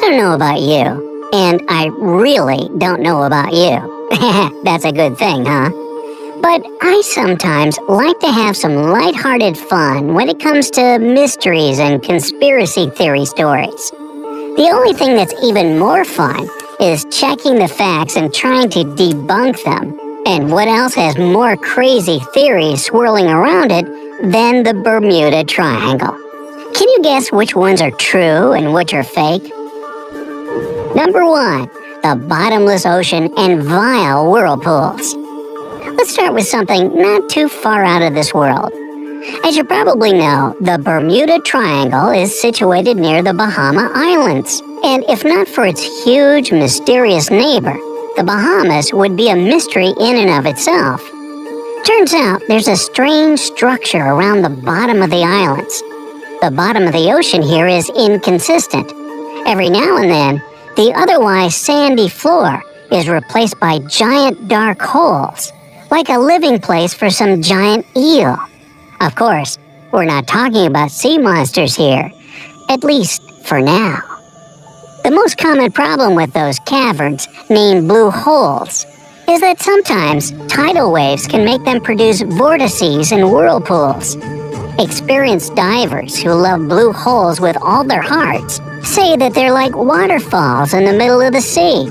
don't know about you, and I really don't know about you. That's a good thing, huh? But I sometimes like to have some lighthearted fun when it comes to mysteries and conspiracy theory stories. The only thing that's even more fun is checking the facts and trying to debunk them. And what else has more crazy theories swirling around it than the Bermuda Triangle? Can you guess which ones are true and which are fake? Number 1, the bottomless ocean and vile whirlpools. Let's start with something not too far out of this world. As you probably know, the Bermuda Triangle is situated near the Bahama Islands. And if not for its huge, mysterious neighbor, the Bahamas would be a mystery in and of itself. Turns out there's a strange structure around the bottom of the islands. The bottom of the ocean here is inconsistent. Every now and then, the otherwise sandy floor is replaced by giant dark holes, like a living place for some giant eel. Of course, we're not talking about sea monsters here, at least for now. The most common problem with those caverns, named blue holes, is that sometimes tidal waves can make them produce vortices and whirlpools. Experienced divers who love blue holes with all their hearts say that they're like waterfalls in the middle of the sea.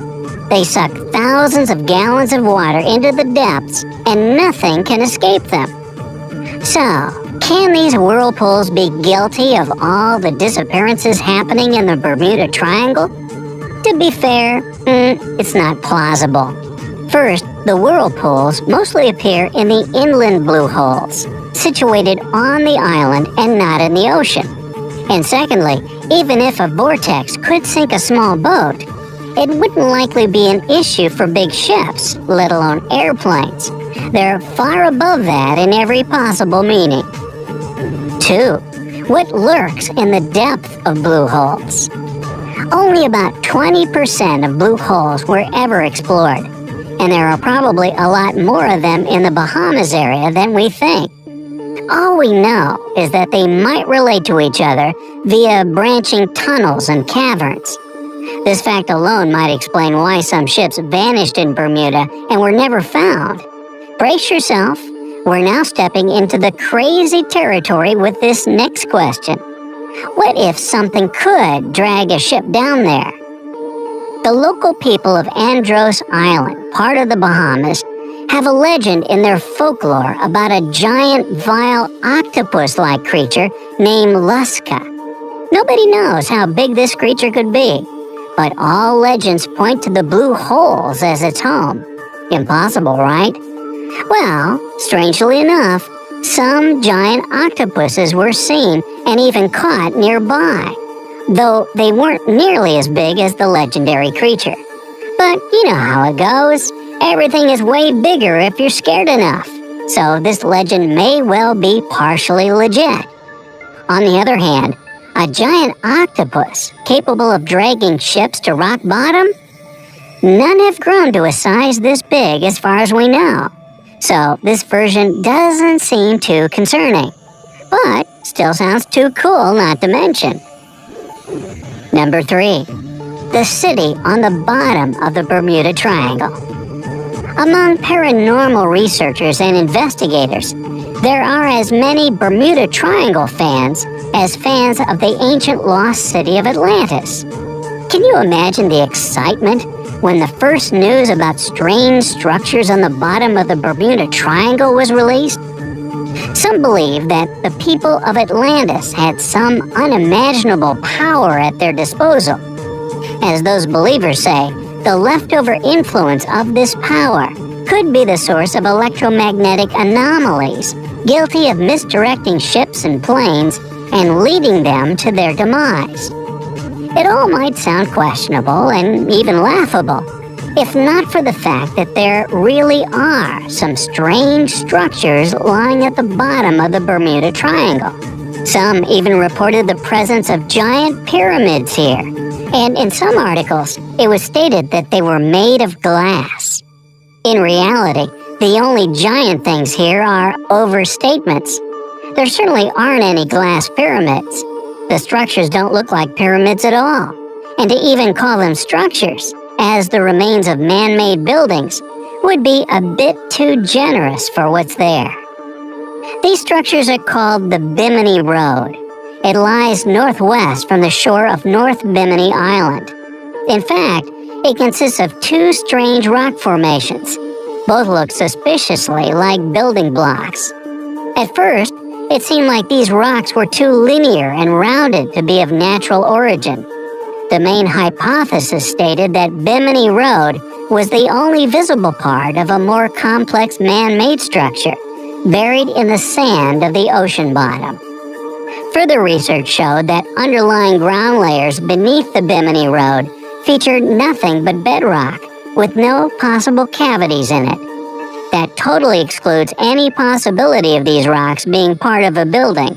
They suck thousands of gallons of water into the depths and nothing can escape them. So, can these whirlpools be guilty of all the disappearances happening in the Bermuda Triangle? To be fair, it's not plausible. First, the whirlpools mostly appear in the inland blue holes, situated on the island and not in the ocean. And secondly, even if a vortex could sink a small boat, it wouldn't likely be an issue for big ships, let alone airplanes. They're far above that in every possible meaning. 2. What lurks in the depth of blue holes? Only about 20% of blue holes were ever explored, and there are probably a lot more of them in the Bahamas area than we think. All we know is that they might relate to each other via branching tunnels and caverns. This fact alone might explain why some ships vanished in Bermuda and were never found. Brace yourself, we're now stepping into the crazy territory with this next question. What if something could drag a ship down there? The local people of Andros Island, part of the Bahamas, have a legend in their folklore about a giant, vile, octopus-like creature named Luska. Nobody knows how big this creature could be, but all legends point to the blue holes as its home. Impossible, right? Well, strangely enough, some giant octopuses were seen and even caught nearby, though they weren't nearly as big as the legendary creature. But you know how it goes. Everything is way bigger if you're scared enough, so this legend may well be partially legit. On the other hand, a giant octopus capable of dragging ships to rock bottom? None have grown to a size this big as far as we know, so this version doesn't seem too concerning, but still sounds too cool not to mention. Number 3. The city on the bottom of the Bermuda Triangle. Among paranormal researchers and investigators, there are as many Bermuda Triangle fans as fans of the ancient lost city of Atlantis. Can you imagine the excitement when the first news about strange structures on the bottom of the Bermuda Triangle was released? Some believe that the people of Atlantis had some unimaginable power at their disposal. As those believers say, the leftover influence of this power could be the source of electromagnetic anomalies, guilty of misdirecting ships and planes and leading them to their demise. It all might sound questionable and even laughable, if not for the fact that there really are some strange structures lying at the bottom of the Bermuda Triangle. Some even reported the presence of giant pyramids here, and in some articles, it was stated that they were made of glass. In reality, the only giant things here are overstatements. There certainly aren't any glass pyramids. The structures don't look like pyramids at all, And to even call them structures, as the remains of man-made buildings, would be a bit too generous for what's there. These structures are called the Bimini Road. It lies northwest from the shore of North Bimini Island. In fact, it consists of two strange rock formations. Both look suspiciously like building blocks. At first, it seemed like these rocks were too linear and rounded to be of natural origin. The main hypothesis stated that Bimini Road was the only visible part of a more complex man-made structure, buried in the sand of the ocean bottom. Further research showed that underlying ground layers beneath the Bimini Road featured nothing but bedrock, with no possible cavities in it. That totally excludes any possibility of these rocks being part of a building.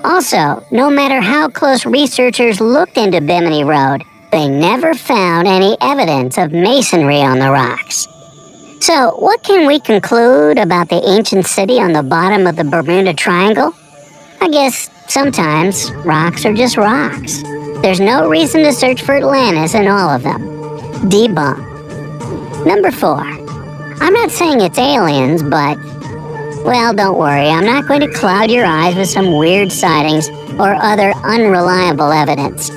Also, no matter how close researchers looked into Bimini Road, they never found any evidence of masonry on the rocks. So, what can we conclude about the ancient city on the bottom of the Bermuda Triangle? I guess sometimes rocks are just rocks. There's no reason to search for Atlantis in all of them. Debunk. Number 4. I'm not saying it's aliens, but... well, don't worry, I'm not going to cloud your eyes with some weird sightings or other unreliable evidence.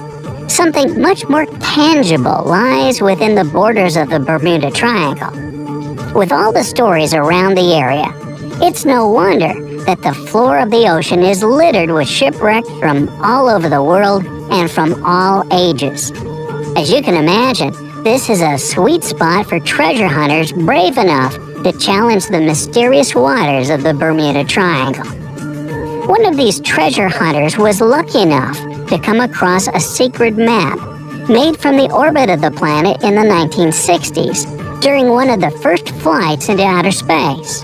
Something much more tangible lies within the borders of the Bermuda Triangle. With all the stories around the area, it's no wonder that the floor of the ocean is littered with shipwrecks from all over the world and from all ages. As you can imagine, this is a sweet spot for treasure hunters brave enough to challenge the mysterious waters of the Bermuda Triangle. One of these treasure hunters was lucky enough to come across a secret map made from the orbit of the planet in the 1960s during one of the first flights into outer space.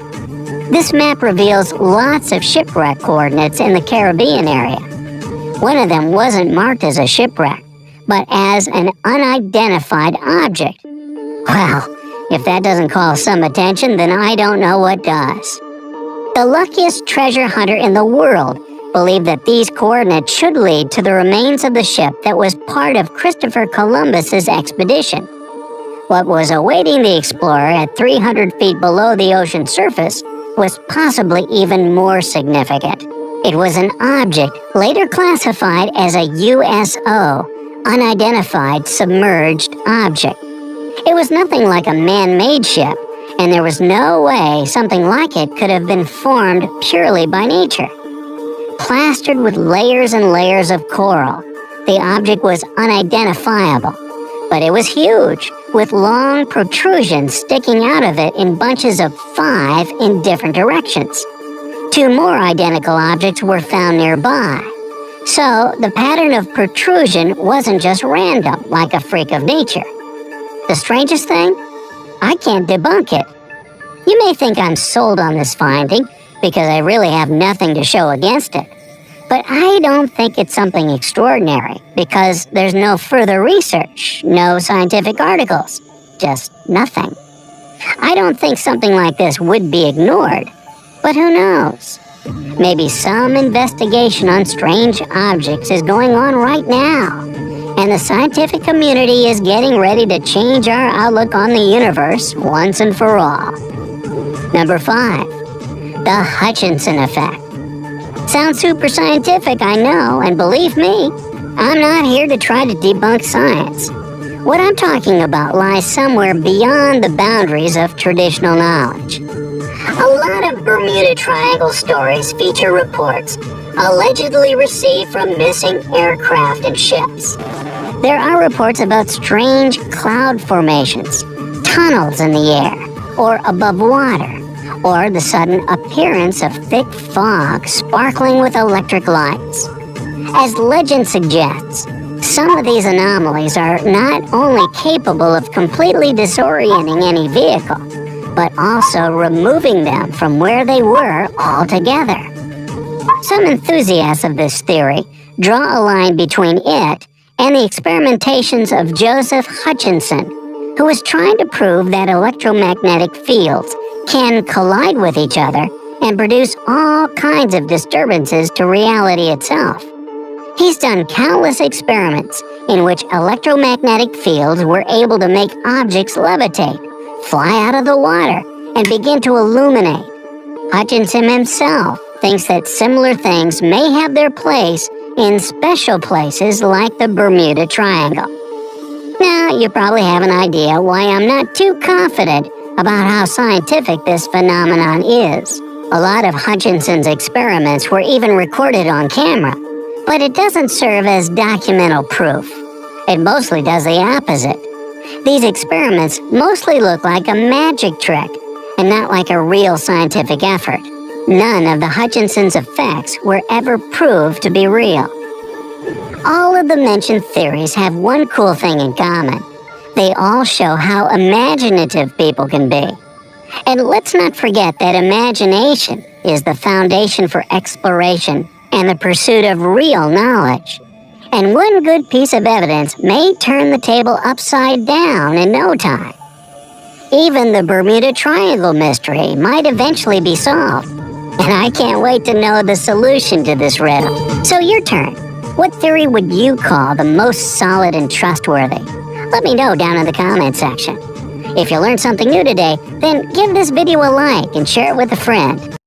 This map reveals lots of shipwreck coordinates in the Caribbean area. One of them wasn't marked as a shipwreck, but as an unidentified object. Well, if that doesn't call some attention, then I don't know what does. The luckiest treasure hunter in the world believed that these coordinates should lead to the remains of the ship that was part of Christopher Columbus's expedition. What was awaiting the explorer at 300 feet below the ocean surface was possibly even more significant. It was an object later classified as a USO, unidentified submerged object. It was nothing like a man-made ship, and there was no way something like it could have been formed purely by nature. Plastered with layers and layers of coral, the object was unidentifiable, but it was huge, with long protrusions sticking out of it in bunches of 5 in different directions. 2 more identical objects were found nearby. So, the pattern of protrusion wasn't just random, like a freak of nature. The strangest thing? I can't debunk it. You may think I'm sold on this finding, because I really have nothing to show against it. But I don't think it's something extraordinary, because there's no further research, no scientific articles, just nothing. I don't think something like this would be ignored, but who knows? Maybe some investigation on strange objects is going on right now, and the scientific community is getting ready to change our outlook on the universe once and for all. Number 5, the Hutchinson effect. Sounds super scientific, I know, and believe me, I'm not here to try to debunk science. What I'm talking about lies somewhere beyond the boundaries of traditional knowledge. A lot of Bermuda Triangle stories feature reports allegedly received from missing aircraft and ships. There are reports about strange cloud formations, tunnels in the air, or above water, or the sudden appearance of thick fog sparkling with electric lights. As legend suggests, some of these anomalies are not only capable of completely disorienting any vehicle, but also removing them from where they were altogether. Some enthusiasts of this theory draw a line between it and the experimentations of Joseph Hutchinson, who was trying to prove that electromagnetic fields can collide with each other and produce all kinds of disturbances to reality itself. He's done countless experiments in which electromagnetic fields were able to make objects levitate, fly out of the water, and begin to illuminate. Hutchinson himself thinks that similar things may have their place in special places like the Bermuda Triangle. Now, you probably have an idea why I'm not too confident about how scientific this phenomenon is. A lot of Hutchinson's experiments were even recorded on camera, but it doesn't serve as documental proof. It mostly does the opposite. These experiments mostly look like a magic trick and not like a real scientific effort. None of the Hutchinson's effects were ever proved to be real. All of the mentioned theories have one cool thing in common. They all show how imaginative people can be. And let's not forget that imagination is the foundation for exploration and the pursuit of real knowledge. And one good piece of evidence may turn the table upside down in no time. Even the Bermuda Triangle mystery might eventually be solved. And I can't wait to know the solution to this riddle. So your turn. What theory would you call the most solid and trustworthy? Let me know down in the comment section. If you learned something new today, then give this video a like and share it with a friend.